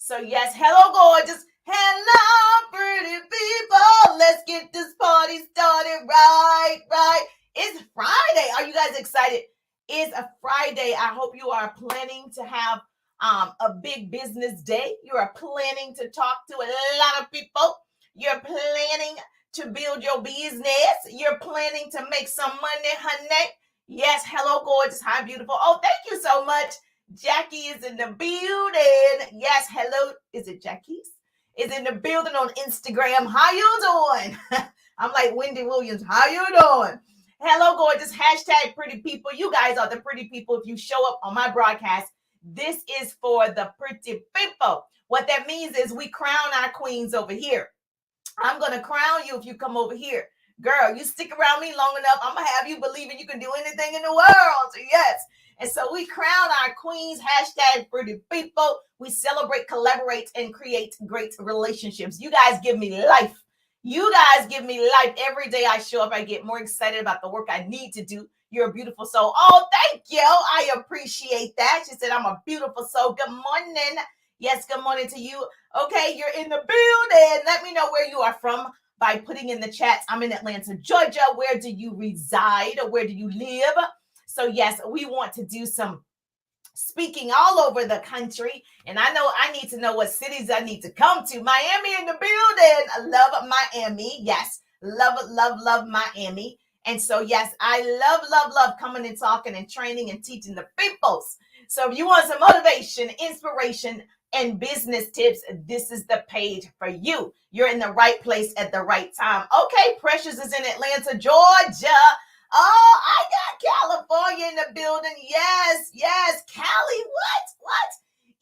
So yes, hello gorgeous. Hello pretty people. Let's get this party started right. It's Friday. Are you guys excited? It's a Friday. I hope you are planning to have a big business day. You are planning to talk to a lot of people. You're planning to build your business. You're planning to make some money, honey. Yes, hello gorgeous. Hi, beautiful. Oh, thank you so much. Jackie is in the building. Yes, hello. Is it Jackie's? Is in the building on Instagram. How you doing? I'm like Wendy Williams. How you doing? Hello, gorgeous. Hashtag pretty people. You guys are the pretty people. If you show up on my broadcast, this is for the pretty people. What that means is we crown our queens over here. I'm going to crown you if you come over here. Girl, you stick around me long enough, I'm going to have you believing you can do anything in the world. Yes. And so we crown our queens, hashtag pretty people. We celebrate, collaborate, and create great relationships. You guys give me life. You guys give me life. Every day I show up, I get more excited about the work I need to do. You're a beautiful soul. Oh, thank you. I appreciate that. She said, I'm a beautiful soul. Good morning. Yes, good morning to you. Okay, you're in the building. Let me know where you are from by putting in the chats. I'm in Atlanta, Georgia. Where do you reside or where do you live? So yes, we want to do some speaking all over the country. And I know I need to know what cities I need to come to. Miami in the building. I love Miami. Yes, love Miami. And so yes, I love coming and talking and training and teaching the peoples. So if you want some motivation, inspiration, and business tips, this is the page for you. You're in the right place at the right time. Okay, Precious is in Atlanta, Georgia. Oh, I got California in the building. Yes. Cali, what?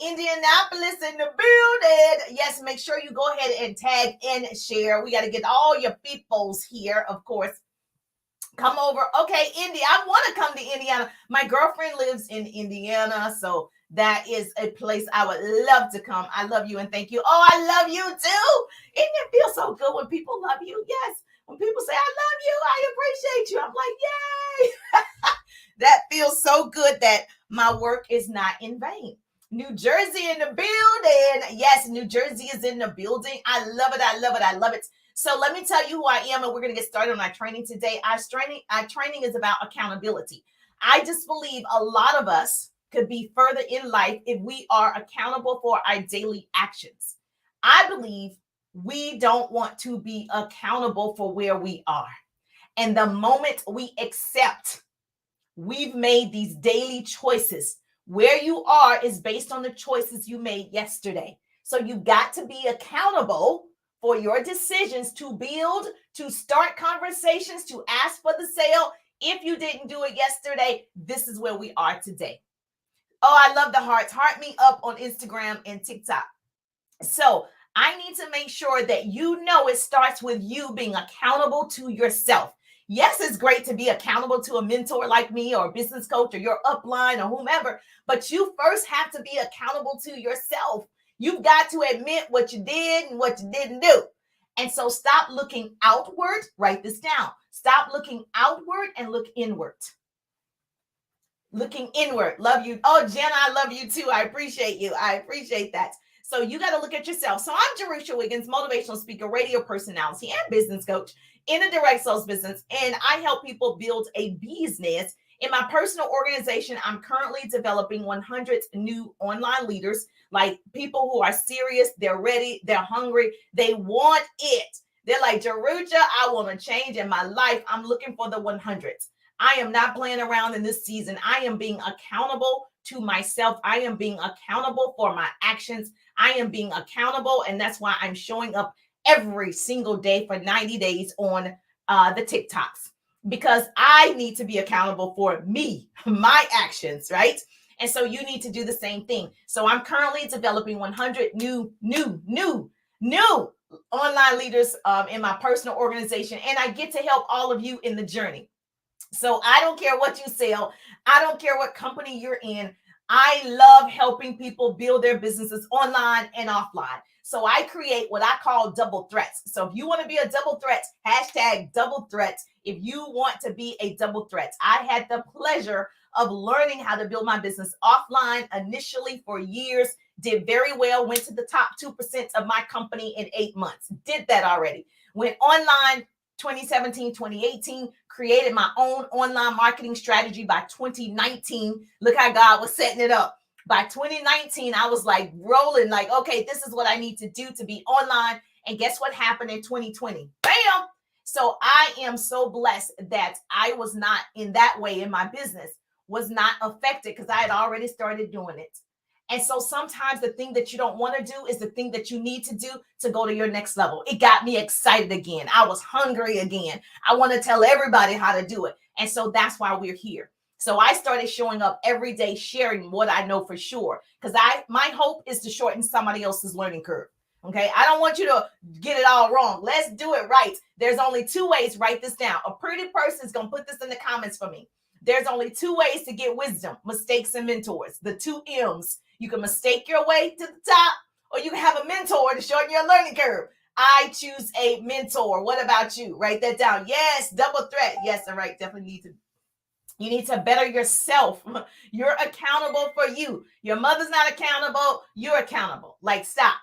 Indianapolis in the building. Yes, make sure you go ahead and tag and share. We got to get all your peoples here, of course. Come over. Okay, Indy. I want to come to Indiana. My girlfriend lives in Indiana, so that is a place I would love to come. I love you and thank you. Oh, I love you too. Isn't it feel so good when people love you? Yes. When people say, I love you, I appreciate you. I'm like, yay. That feels so good that my work is not in vain. New Jersey in the building. Yes, New Jersey is in the building. I love it. So let me tell you who I am, and we're going to get started on our training today. Our training is about accountability. I just believe a lot of us could be further in life if we are accountable for our daily actions. I believe we don't want to be accountable for where we are. And the moment we accept we've made these daily choices, where you are is based on the choices you made yesterday. So you got to be accountable for your decisions to build, to start conversations, to ask for the sale. If you didn't do it yesterday, this is where we are today. Oh, I love the hearts. Heart me up on Instagram and TikTok. So I need to make sure that you know it starts with you being accountable to yourself. Yes, it's great to be accountable to a mentor like me or a business coach or your upline or whomever, but you first have to be accountable to yourself. You've got to admit what you did and what you didn't do. And so stop looking outward. Write this down. Stop looking outward and look inward. Looking inward. Love you. Oh, Jenna, I love you too. I appreciate you. I appreciate that. So you got to look at yourself. So I'm Jerusha Wiggins, motivational speaker, radio personality, and business coach in a direct sales business. And I help people build a business. In my personal organization, I'm currently developing 100 new online leaders, like people who are serious, they're ready, they're hungry, they want it. They're like, Jerusha, I want to change in my life. I'm looking for the 100s. I am not playing around in this season. I am being accountable to myself. I am being accountable for my actions. I am being accountable. And that's why I'm showing up every single day for 90 days on the TikToks, because I need to be accountable for me, my actions, right? And so you need to do the same thing. So I'm currently developing 100 new online leaders in my personal organization. And I get to help all of you in the journey. So I don't care what you sell. I don't care what company you're in. I love helping people build their businesses online and offline. So I create what I call double threats. So if you want to be a double threat, hashtag double threat. If you want to be a double threat, I had the pleasure of learning how to build my business offline initially for years, Did very well, went to the top 2% of my company in 8 months. Did that already. Went online 2017, 2018, created my own online marketing strategy by 2019. Look how God was setting it up. By 2019, I was like rolling, like, okay, this is what I need to do to be online. And guess what happened in 2020? Bam! So I am so blessed that I was not in that way in my business, was not affected because I had already started doing it. And so sometimes the thing that you don't want to do is the thing that you need to do to go to your next level. It got me excited again. I was hungry again. I want to tell everybody how to do it. And so that's why we're here. So I started showing up every day, sharing what I know for sure, because my hope is to shorten somebody else's learning curve. Okay, I don't want you to get it all wrong. Let's do it right. There's only 2 ways. Write this down. A pretty person is going to put this in the comments for me. There's only 2 ways to get wisdom, mistakes, and mentors. The 2 M's. You can mistake your way to the top, or you can have a mentor to shorten your learning curve. I choose a mentor. What about you? Write that down. Yes, double threat. Yes, all right. Definitely you need to better yourself. You're accountable for you. Your mother's not accountable. You're accountable. Like, stop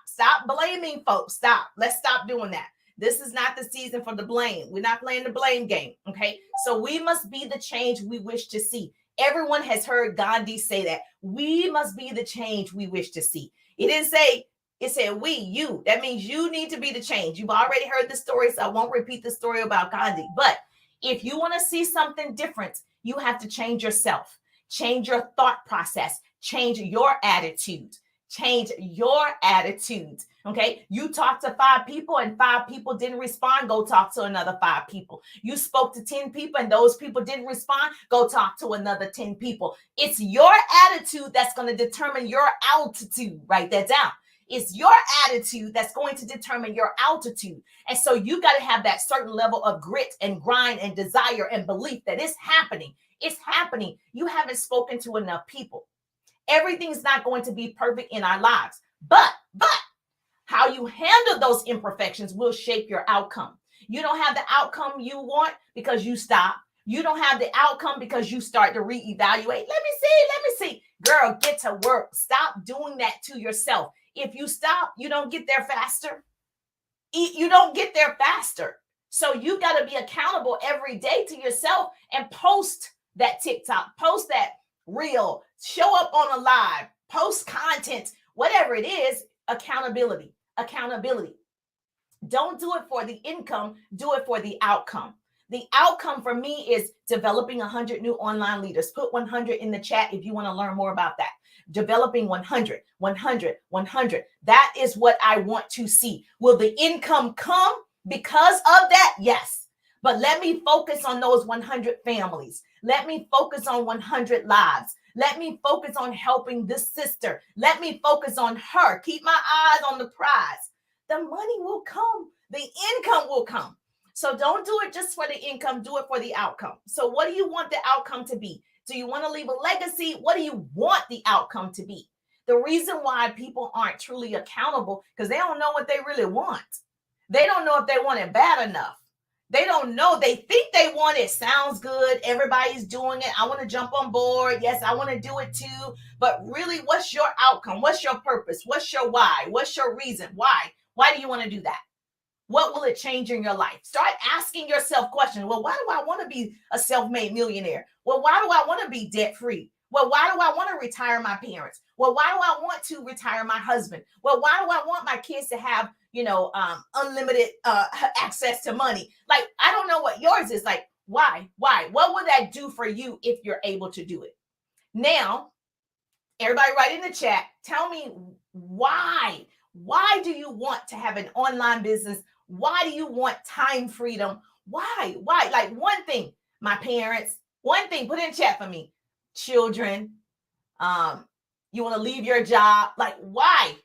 blaming folks. Stop. Let's stop doing that. This is not the season for the blame. We're not playing the blame game. Okay. So we must be the change we wish to see. Everyone has heard Gandhi say that. We must be the change we wish to see. It didn't say, it said we, you. That means you need to be the change. You've already heard the story, so I won't repeat the story about Gandhi. But if you want to see something different, you have to change yourself, change your thought process, change your attitude, change your attitude. Okay. You talked to 5 people and 5 people didn't respond. Go talk to another 5 people. You spoke to 10 people and those people didn't respond. Go talk to another 10 people. It's your attitude that's going to determine your altitude. Write that down. It's your attitude that's going to determine your altitude. And so you got to have that certain level of grit and grind and desire and belief that it's happening. It's happening. You haven't spoken to enough people. Everything's not going to be perfect in our lives, but how you handle those imperfections will shape your outcome. You don't have the outcome you want because you stop. You don't have the outcome because you start to reevaluate. Let me see. Girl, get to work. Stop doing that to yourself. If you stop, you don't get there faster. You don't get there faster. So you got to be accountable every day to yourself and post that TikTok, post that reel, show up on a live, post content, whatever it is. Accountability. Don't do it for the income, do it for the outcome. The outcome for me is developing 100 new online leaders. Put 100 in the chat if you want to learn more about that. Developing 100. That is what I want to see. Will the income come because of that? Yes. But let me focus on those 100 families. Let me focus on 100 lives. Let me focus on helping this sister. Let me focus on her. Keep my eyes on the prize. The money will come. The income will come. So don't do it just for the income. Do it for the outcome. So what do you want the outcome to be? Do you want to leave a legacy? What do you want the outcome to be? The reason why people aren't truly accountable because they don't know what they really want. They don't know if they want it bad enough. They don't know. They think they want it. Sounds good. Everybody's doing it. I want to jump on board. Yes, I want to do it too. But really, what's your outcome? What's your purpose? What's your why? What's your reason? Why? Why do you want to do that? What will it change in your life? Start asking yourself questions. Well, why do I want to be a self-made millionaire? Well, why do I want to be debt-free? Well, why do I want to retire my parents? Well, why do I want to retire my husband? Well, why do I want my kids to have, unlimited access to money? Like, I don't know what yours is. Like, why? What would that do for you if you're able to do it? Now, everybody write in the chat. Tell me why. Why do you want to have an online business? Why do you want time freedom? Why? Like one thing, my parents, one thing, put in chat for me. Children, you want to leave your job. Like, why?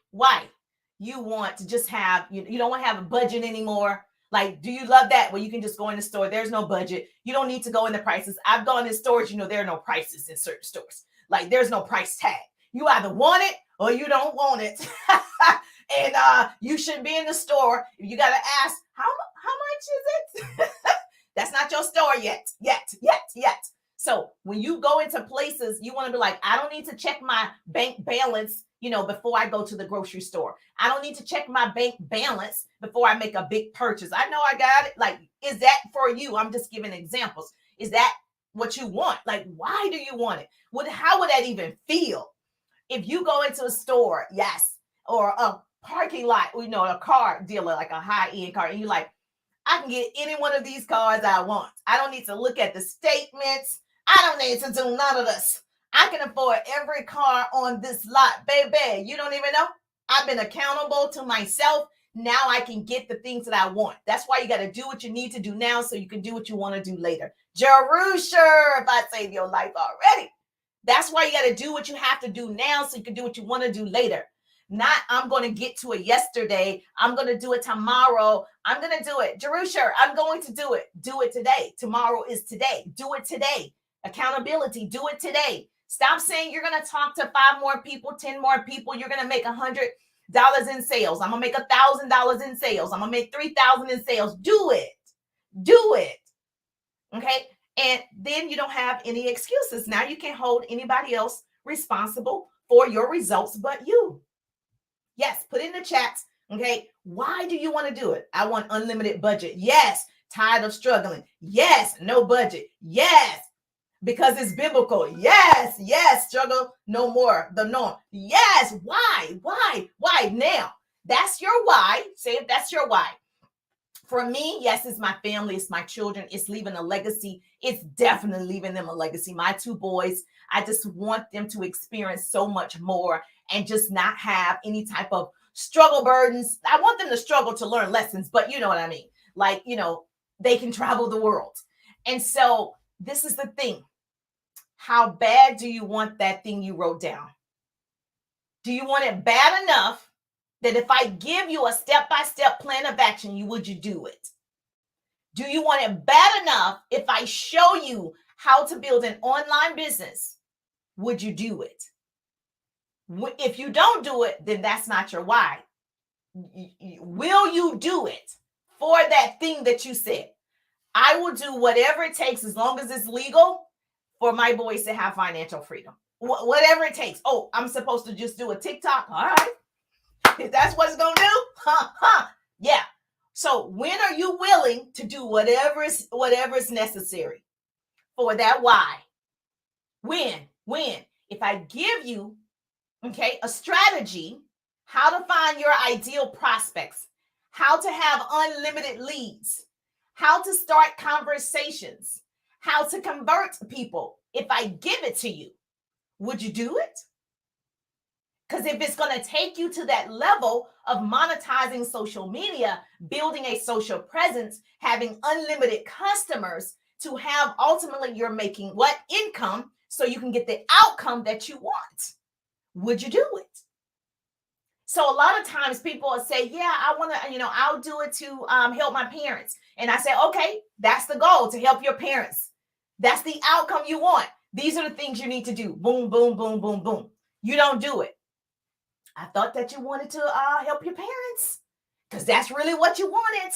You want to just have, you don't want to have a budget anymore. Like, do you love that? Well, you can just go in the store. There's no budget. You don't need to go in the prices. I've gone in stores, there are no prices in certain stores. Like, there's no price tag. You either want it or you don't want it. And you shouldn't be in the store. You got to ask, how much is it? That's not your store yet. So when you go into places, you want to be like, I don't need to check my bank balance, before I go to the grocery store. I don't need to check my bank balance before I make a big purchase. I know I got it. Like, is that for you? I'm just giving examples. Is that what you want? Like, why do you want it? How would that even feel? If you go into a store, yes, or a parking lot, a car dealer, like a high-end car, and you're like, I can get any one of these cars I want. I don't need to look at the statements. I don't need to do none of this. I can afford every car on this lot, baby. You don't even know. I've been accountable to myself. Now I can get the things that I want. That's why you got to do what you need to do now so you can do what you want to do later. Jerusha, if I saved your life already. That's why you got to do what you have to do now so you can do what you want to do later. Not, I'm going to get to it yesterday. I'm going to do it tomorrow. I'm going to do it. Jerusha, I'm going to do it. Do it today. Tomorrow is today. Do it today. Accountability. Do it today. Stop saying you're going to talk to 5 more people, 10 more people. You're going to make $100 in sales. I'm going to make $1,000 in sales. I'm going to make $3,000 in sales. Do it. Do it. Okay. And then you don't have any excuses. Now you can't hold anybody else responsible for your results but you. Yes, put in the chats. Okay. Why do you want to do it? I want unlimited budget. Yes. Tired of struggling. Yes. No budget. Yes. Because it's biblical. Yes. Yes. Struggle no more. The norm. Yes. Why? Now, that's your why. Say if that's your why. For me, yes, it's my family, it's my children, it's leaving a legacy. It's definitely leaving them a legacy. My 2 boys, I just want them to experience so much more and just not have any type of struggle burdens. I want them to struggle to learn lessons, but you know what I mean? Like, they can travel the world. And so this is the thing. How bad do you want that thing you wrote down? Do you want it bad enough that if I give you a step-by-step plan of action, would you do it? Do you want it bad enough if I show you how to build an online business? Would you do it? If you don't do it, then that's not your why. Will you do it for that thing that you said? I will do whatever it takes as long as it's legal for my boys to have financial freedom. Whatever it takes. Oh, I'm supposed to just do a TikTok? All right. If that's what it's going to do, yeah. So when are you willing to do whatever is necessary for that why? When? If I give you, a strategy, how to find your ideal prospects, how to have unlimited leads, how to start conversations, how to convert people. If I give it to you, would you do it? Because if it's going to take you to that level of monetizing social media, building a social presence, having unlimited customers, to have ultimately you're making what income so you can get the outcome that you want, would you do it? So a lot of times people will say, yeah, I want to, I'll do it to help my parents. And I say, okay, that's the goal, to help your parents. That's the outcome you want. These are the things you need to do. Boom, boom, boom, boom, boom. You don't do it. I thought that you wanted to help your parents because that's really what you wanted.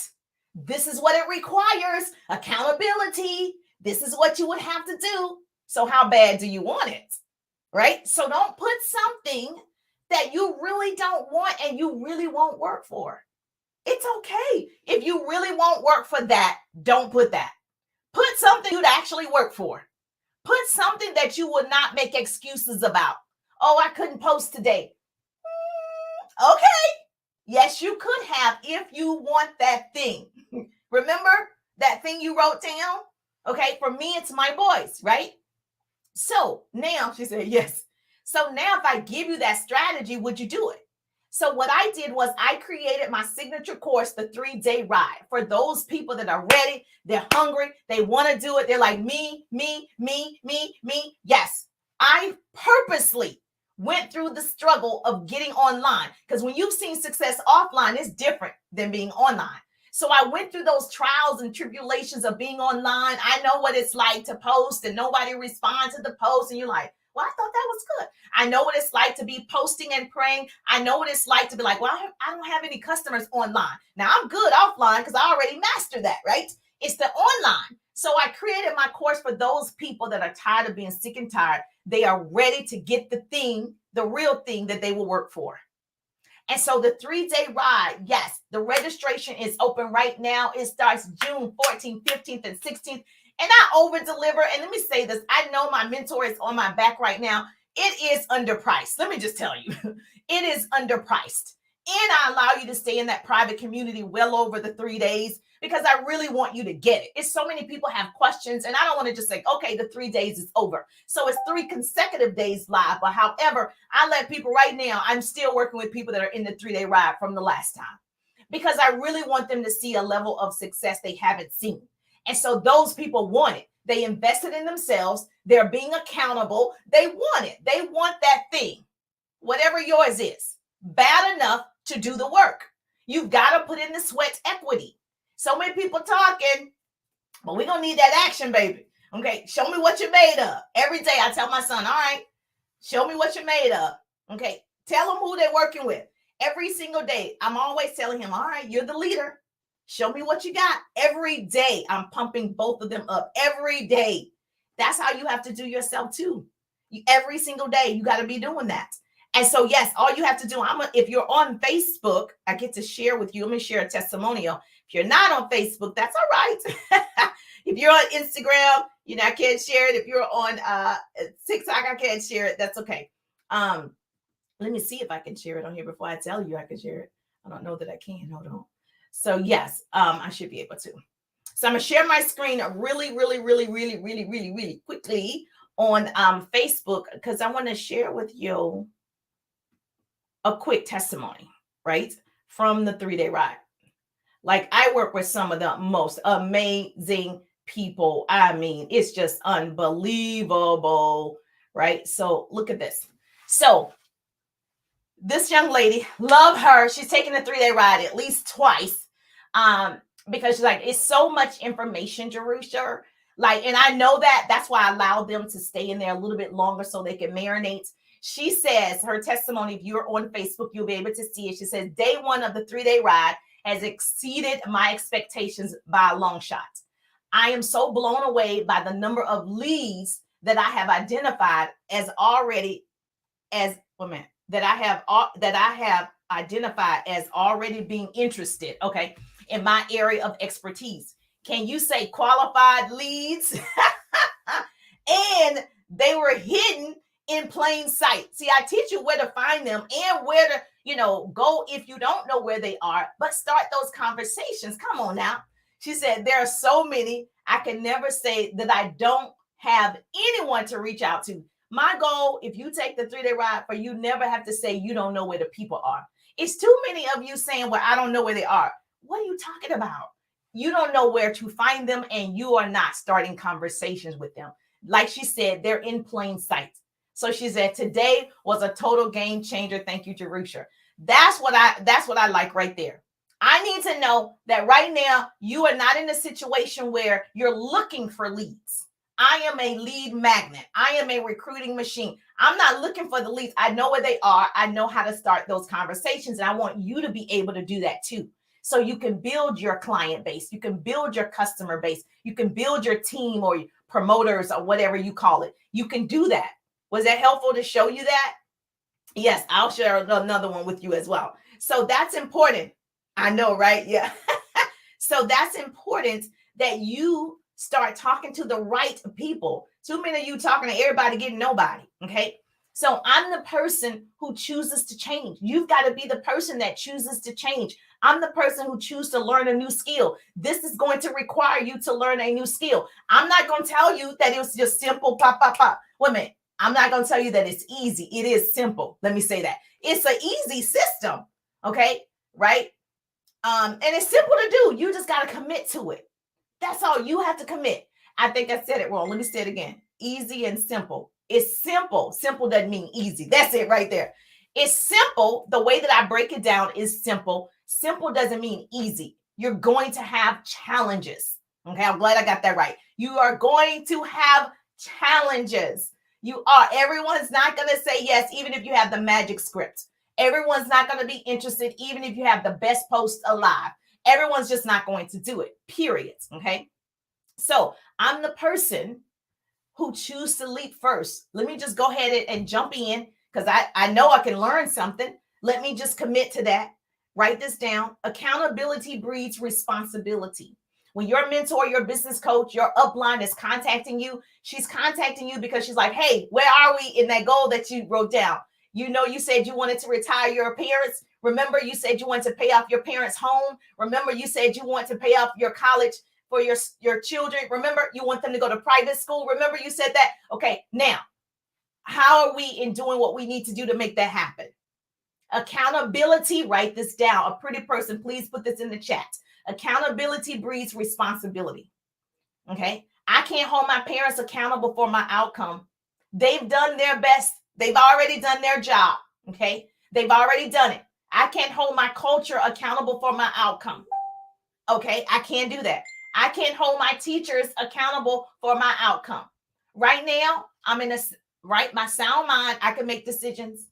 This is what it requires. Accountability. This is what you would have to do. So how bad do you want it? Right? So don't put something that you really don't want and you really won't work for. It's okay. If you really won't work for that, don't put that. Put something you'd actually work for. Put something that you would not make excuses about. Oh, I couldn't post today. Okay. Yes, you could have if you want that thing. Remember that thing you wrote down? Okay. For me, it's my boys, right? So now she said, yes. So now if I give you that strategy, would you do it? So what I did was I created my signature course, the 3-day ride, for those people that are ready, they're hungry, they want to do it. They're like me. Yes, I purposely went through the struggle of getting online, because when you've seen success offline, it's different than being online. So I went through those trials and tribulations of being online. I know what it's like to post and nobody responds to the post. And you're like, well, I thought that was good. I know what it's like to be posting and praying. I know what it's like to be like, well, I don't have any customers online. Now I'm good offline because I already mastered that, right? It's the online. So I created my course for those people that are tired of being sick and tired. They are ready to get the thing the real thing that they will work for. And so the 3-day ride, yes, the registration is open right now. It starts June 14th, 15th, and 16th. And I over deliver. And let me say this. I know my mentor is on my back right now. It is underpriced. Let me just tell you, it is underpriced. And I allow you to stay in that private community well over the 3 days because I really want you to get it. It's so many people have questions, and I don't want to just say, okay, the 3 days is over. So it's 3 consecutive days live. But however, I let people right now, I'm still working with people that are in the 3-day ride from the last time because I really want them to see a level of success they haven't seen. And so those people want it. They invested in themselves. They're being accountable. They want it. They want that thing, whatever yours is, bad enough to do the work. You've got to put in the sweat equity. So many people talking, but we're going to need that action, baby. Okay, show me what you're made of. Every day I tell my son, all right, show me what you're made of. Okay, tell them who they're working with. Every single day, I'm always telling him, all right, you're the leader. Show me what you got. Every day, I'm pumping both of them up. Every day. That's how you have to do yourself too. Every single day, you got to be doing that. And so, yes, all you have to do, if you're on Facebook, I get to share with you. Let me share a testimonial. If you're not on Facebook, that's all right. If you're on Instagram, I can't share it. If you're on TikTok, I can't share it. That's okay. Let me see if I can share it on here before I tell you I can share it. I don't know that I can. Hold on. So yes, I should be able to. So I'm going to share my screen really quickly on Facebook because I want to share with you a quick testimony, right? From the 3-day ride. Like I work with some of the most amazing people. I mean, it's just unbelievable, right? So look at this. So this young lady, love her. She's taking the 3-day ride at least twice. Because she's like, it's so much information, Jerusha. Like, and I know that's why I allowed them to stay in there a little bit longer so they can marinate. She says her testimony, if you're on Facebook, you'll be able to see it. She says, day 1 of the 3-day ride has exceeded my expectations by a long shot. I am so blown away by the number of leads that I have identified that I have identified as already being interested, okay, in my area of expertise. Can you say qualified leads? And they were hidden in plain sight. See, I teach you where to find them and where to, go if you don't know where they are, but start those conversations. Come on now. She said, there are so many, I can never say that I don't have anyone to reach out to. My goal, if you take the 3-day ride, for you never have to say you don't know where the people are. It's too many of you saying, well, I don't know where they are. What are you talking about? You don't know where to find them, and you are not starting conversations with them. Like she said, they're in plain sight. So she said, today was a total game changer. Thank you, Jerusha. That's what I like right there. I need to know that right now you are not in a situation where you're looking for leads. I am a lead magnet. I am a recruiting machine. I'm not looking for the leads. I know where they are. I know how to start those conversations. And I want you to be able to do that too. So you can build your client base. You can build your customer base. You can build your team or your promoters or whatever you call it. You can do that. Was that helpful to show you that? Yes, I'll share another one with you as well. So that's important. I know, right? Yeah. So that's important that you start talking to the right people. Too many of you talking to everybody, getting nobody. Okay. So I'm the person who chooses to change. You've got to be the person that chooses to change. I'm the person who chooses to learn a new skill. This is going to require you to learn a new skill. I'm not going to tell you that it was just simple, pop, pop, pop. Wait a minute. I'm not going to tell you that it's easy. It is simple. Let me say that. It's an easy system. Okay. Right. And it's simple to do. You just got to commit to it. That's all. You have to commit. I think I said it wrong. Let me say it again. Easy and simple. It's simple. Simple doesn't mean easy. That's it right there. It's simple. The way that I break it down is simple. Simple doesn't mean easy. You're going to have challenges. Okay. I'm glad I got that right. You are going to have challenges. You are. Everyone's not going to say yes, even if you have the magic script. Everyone's not going to be interested, even if you have the best post alive. Everyone's just not going to do it, period. Okay. So I'm the person who choose to leap first. Let me just go ahead and jump in. because I know I can learn something. Let me just commit to that. Write this down. Accountability breeds responsibility. When your mentor, your business coach, your upline is contacting you, she's contacting you because she's like, hey, where are we in that goal that you wrote down? You know, you said you wanted to retire your parents. Remember, you said you wanted to pay off your parents' home. Remember, you said you want to pay off your college for your children. Remember, you want them to go to private school. Remember, you said that. Okay, now, how are we in doing what we need to do to make that happen? Accountability, write this down. A pretty person, please put this in the chat. Accountability breeds responsibility. Okay. I can't hold my parents accountable for my outcome. They've done their best. They've already done their job. Okay. They've already done it. I can't hold my culture accountable for my outcome. Okay. I can't do that. I can't hold my teachers accountable for my outcome. Right now, I'm in my sound mind. I can make decisions.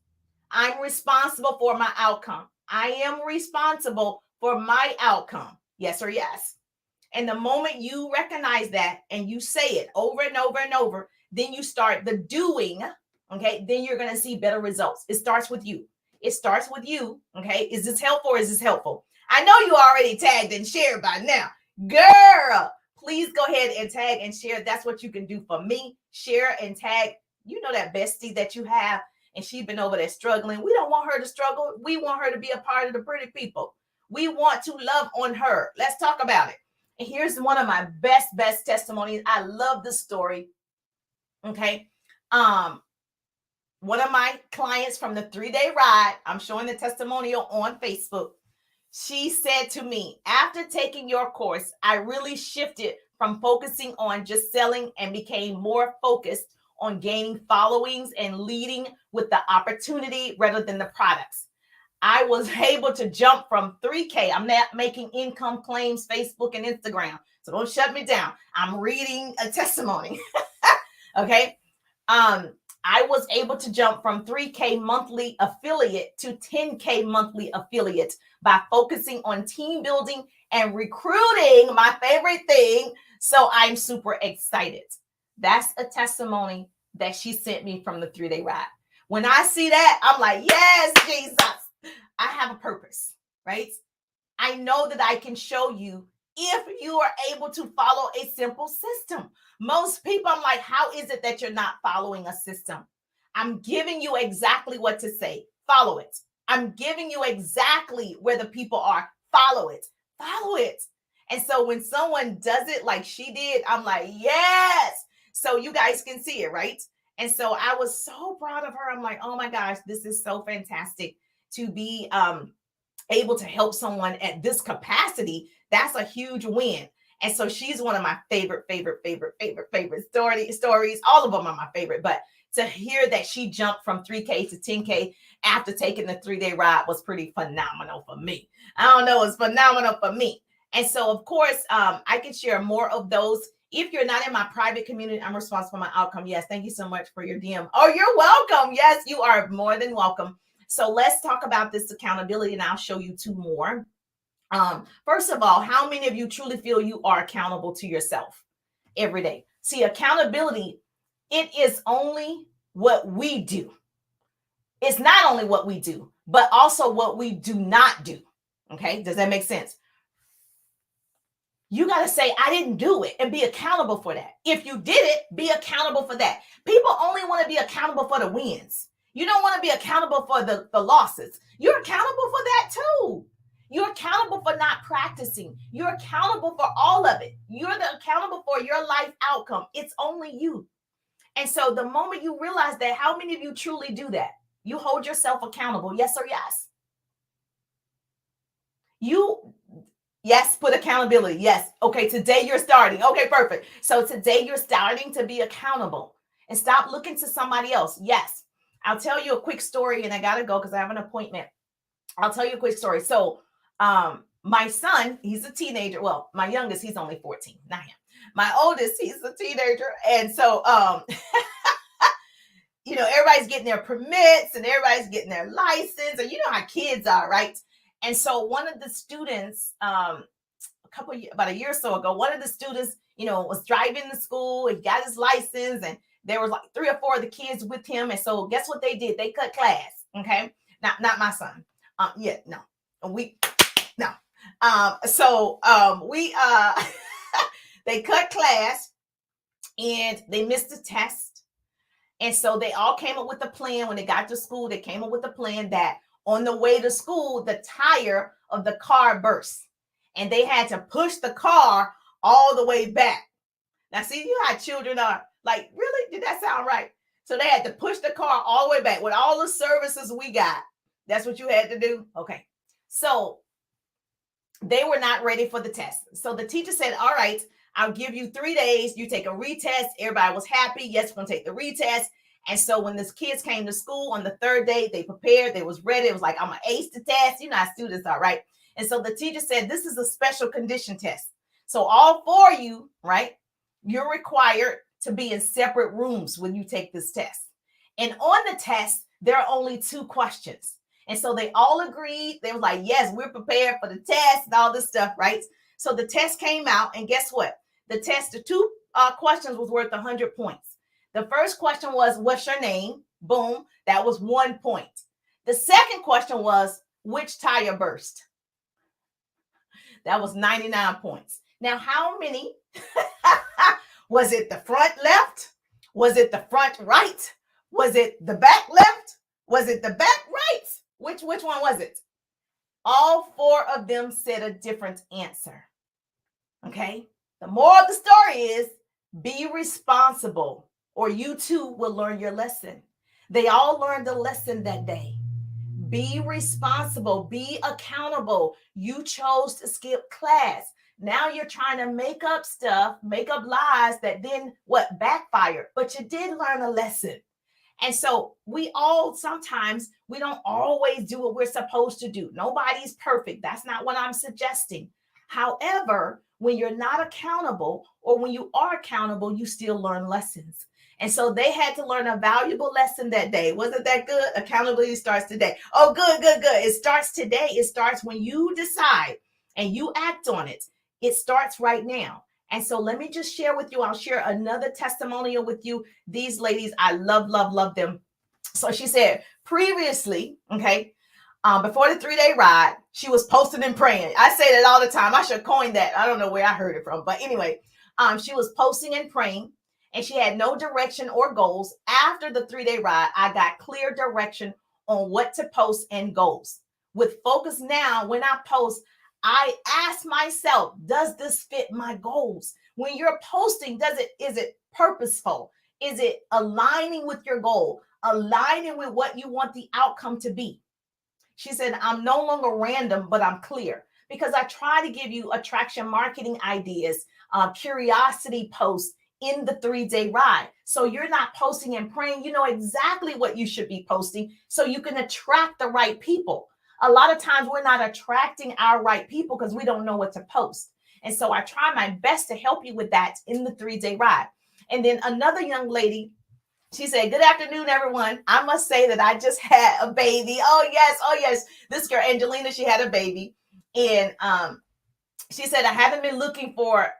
I'm responsible for my outcome. I am responsible for my outcome. Yes or yes. And the moment you recognize that and you say it over and over and over, then you start the doing. Okay. Then you're going to see better results. It starts with you. It starts with you. Okay. Is this helpful or is this helpful? I know you already tagged and shared by now. Girl, please go ahead and tag and share. That's what you can do for me. Share and tag. You know that bestie that you have, and she's been over there struggling. We don't want her to struggle. We want her to be a part of the pretty people. We want to love on her. Let's talk about it. And here's one of my best testimonies. I love this story. Okay. One of my clients from the 3-day ride, I'm showing the testimonial on Facebook. She said to me, after taking your course, I really shifted from focusing on just selling and became more focused on gaining followings and leading with the opportunity rather than the products. I was able to jump from 3K. I'm not making income claims, Facebook and Instagram. So don't shut me down. I'm reading a testimony. Okay. I was able to jump from 3K monthly affiliate to 10K monthly affiliate by focusing on team building and recruiting, my favorite thing. So I'm super excited. That's a testimony that she sent me from the 3-day ride. When I see that, I'm like, yes, Jesus, I have a purpose, right? I know that I can show you if you are able to follow a simple system. Most people, I'm like, how is it that you're not following a system? I'm giving you exactly what to say. Follow it. I'm giving you exactly where the people are. Follow it. Follow it. And so when someone does it like she did, I'm like, yes. So you guys can see it, right? And so I was so proud of her. I'm like, oh my gosh, this is so fantastic to be able to help someone at this capacity. That's a huge win. And so she's one of my favorite stories. All of them are my favorite, but to hear that she jumped from 3K to 10K after taking the 3-day ride was pretty phenomenal for me. I don't know, it's phenomenal for me. And so, of course, I can share more of those. If you're not in my private community, I'm responsible for my outcome. Yes, thank you so much for your DM. Oh, you're welcome. Yes, you are more than welcome. So let's talk about this accountability, and I'll show you 2 more. First of all, how many of you truly feel you are accountable to yourself every day? See, accountability, it is only what we do. It's not only what we do, but also what we do not do. Okay, does that make sense? You got to say, I didn't do it, and be accountable for that. If you did it, be accountable for that. People only want to be accountable for the wins. You don't want to be accountable for the losses. You're accountable for that too. You're accountable for not practicing. You're accountable for all of it. You're accountable for your life outcome. It's only you. And so the moment you realize that, how many of you truly do that? You hold yourself accountable. Yes or yes? Yes, put accountability. Yes. Okay, today you're starting. Okay, perfect. So today you're starting to be accountable and stop looking to somebody else. Yes. I'll tell you a quick story, and I got to go because I have an appointment. I'll tell you a quick story. So my son, he's a teenager. Well, my youngest, he's only 14, not him. My oldest, he's a teenager. And so, everybody's getting their permits and everybody's getting their license. And you know how kids are, right? And so one of the students, about a year or so ago, one of the students, was driving to school. He got his license, and There was like 3 or 4 of the kids with him. And so guess what they did? They cut class. Okay. Not my son. Yeah, no. We no. We they cut class and they missed the test. And so they all came up with a plan. When they got to school, they came up with a plan that on the way to school, the tire of the car burst and they had to push the car all the way back. Now, see, you how children are. Like, really? Did that sound right? So they had to push the car all the way back with all the services we got. That's what you had to do? Okay. So they were not ready for the test. So the teacher said, all right, I'll give you 3 days. You take a retest. Everybody was happy. Yes, we're going to take the retest. And so when the kids came to school on the 3rd day, they prepared. They was ready. It was like, I'm going to ace the test. You know how students are, right? And so the teacher said, this is a special condition test. So all 4 of you, right, you're required to be in separate rooms when you take this test. And on the test, there are only 2 questions. And so they all agreed. They were like, yes, we're prepared for the test and all this stuff, right? So the test came out, and guess what? The test, the 2 questions was worth 100 points. The first question was, what's your name? Boom. That was 1 point. The second question was, which tire burst? That was 99 points. Now, how many? Was it the front left? Was it the front right? Was it the back left? Was it the back right? Which one was it? All 4 of them said a different answer. Okay. The moral of the story is be responsible or you too will learn your lesson. They all learned a lesson that day. Be responsible, be accountable. You chose to skip class. Now you're trying to make up stuff, make up lies that then backfire, but you did learn a lesson. And so we all, sometimes we don't always do what we're supposed to do. Nobody's perfect. That's not what I'm suggesting. However, when you're not accountable or when you are accountable, you still learn lessons. And so they had to learn a valuable lesson that day. Wasn't that good? Accountability starts today. Oh, good. It starts today. It starts when you decide and you act on it. It starts right now. And so let me just share with you. I'll share another testimonial with you. These ladies, I love them. So she said previously, okay, before the 3-day ride, she was posting and praying. I say that all the time. I should coin that. I don't know where I heard it from. But anyway, she was posting and praying and she had no direction or goals. After the 3-day ride, I got clear direction on what to post and goals. With Focus Now, when I post, I ask myself, does this fit my goals? When you're posting, is it purposeful? Is it aligning with your goal? Aligning with what you want the outcome to be? She said, I'm no longer random, but I'm clear because I try to give you attraction marketing ideas, curiosity posts in the 3-day ride. So you're not posting and praying. You know exactly what you should be posting so you can attract the right people. A lot of times we're not attracting our right people because we don't know what to post. And so I try my best to help you with that in the 3-day ride. And then another young lady, she said, good afternoon, everyone. I must say that I just had a baby. Oh, yes. This girl, Angelina, she had a baby. And she said, I haven't been looking for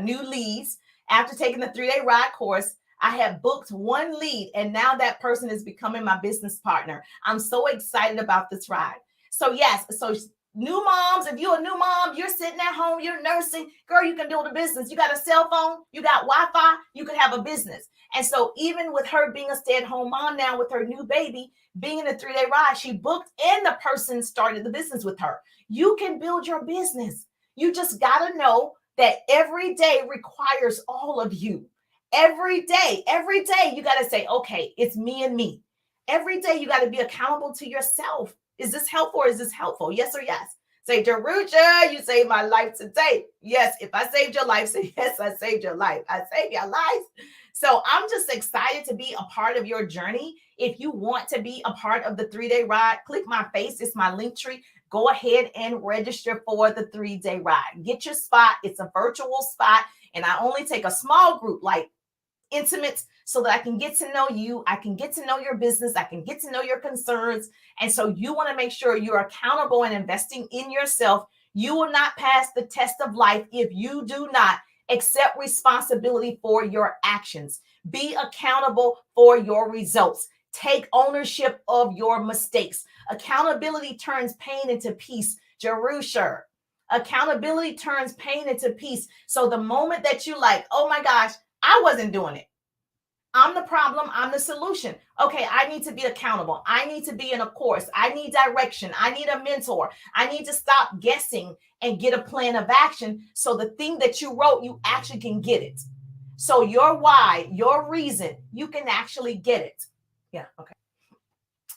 new leads. After taking the 3-day ride course, I have booked 1 lead, and now that person is becoming my business partner. I'm so excited about this ride. So yes, so new moms, if you're a new mom, you're sitting at home, you're nursing, girl, you can build a business. You got a cell phone, you got Wi-Fi, you can have a business. And so even with her being a stay-at-home mom now with her new baby, being in a 3-day ride, she booked and the person started the business with her. You can build your business. You just got to know that every day requires all of you. Every day, you got to say, okay, it's me and me. Every day you got to be accountable to yourself. Is this helpful or is this helpful? Yes or yes? Say, Daruja, you saved my life today. Yes, if I saved your life, say, yes, I saved your life. I saved your life. So I'm just excited to be a part of your journey. If you want to be a part of the 3-day ride, click my face. It's my link tree. Go ahead and register for the 3-day ride. Get your spot. It's a virtual spot. And I only take a small group, like intimates, so that I can get to know you. I can get to know your business. I can get to know your concerns. And so you want to make sure you're accountable and investing in yourself. You will not pass the test of life if you do not accept responsibility for your actions. Be accountable for your results. Take ownership of your mistakes. Accountability turns pain into peace. Jerusha. Accountability turns pain into peace. So the moment that you like, oh my gosh, I wasn't doing it. I'm the problem. I'm the solution. Okay, I need to be accountable. I need to be in a course. I need direction. I need a mentor. I need to stop guessing and get a plan of action. So the thing that you wrote, you actually can get it. So your why, your reason, you can actually get it. Yeah, okay.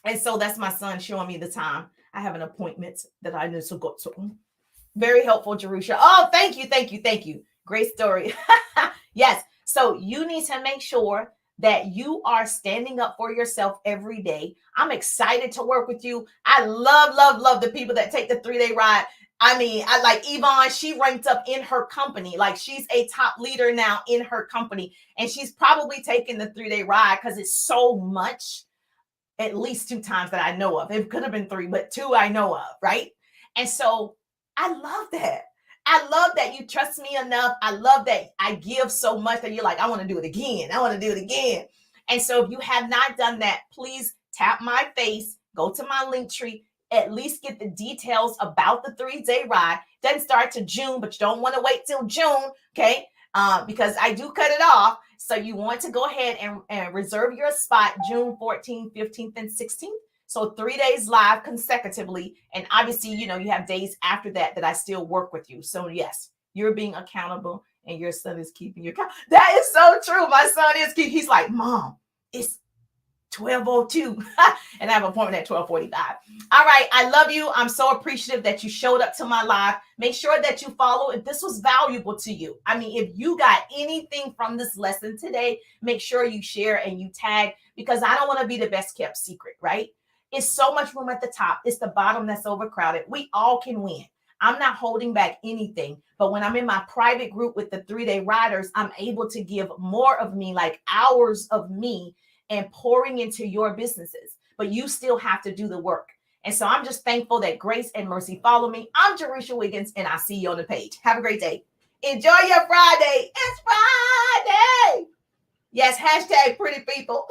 And so that's my son showing me the time. I have an appointment that I need to go to. Very helpful, Jerusha. Oh, thank you, thank you, thank you. Great story. Yes. So you need to make sure that you are standing up for yourself every day. I'm excited to work with you. I love the people that take the 3-day ride. I mean, I like Yvonne, she ranked up in her company. Like she's a top leader now in her company. And she's probably taking the 3-day ride because it's so much, at least 2 times that I know of. It could have been 3, but 2 I know of, right? And so I love that. I love that you trust me enough. I love that I give so much that you're like, I want to do it again. I want to do it again. And so if you have not done that, please tap my face, go to my link tree, at least get the details about the 3-day ride. Doesn't start to June, but you don't want to wait till June, okay? Because I do cut it off. So you want to go ahead and reserve your spot June 14th, 15th, and 16th. So 3 days live consecutively. And obviously, you have days after that I still work with you. So yes, you're being accountable and your son is keeping you accountable. That is so true. My son is he's like, Mom, it's 12:02 and I have an appointment at 12:45. All right. I love you. I'm so appreciative that you showed up to my live. Make sure that you follow if this was valuable to you. I mean, if you got anything from this lesson today, make sure you share and you tag, because I don't want to be the best kept secret, right? It's so much room at the top. It's the bottom that's overcrowded. We all can win. I'm not holding back anything. But when I'm in my private group with the 3-day riders, I'm able to give more of me, like hours of me, and pouring into your businesses. But you still have to do the work. And so I'm just thankful that grace and mercy follow me. I'm Jerusha Wiggins, and I'll see you on the page. Have a great day. Enjoy your Friday. It's Friday. Yes, hashtag pretty people.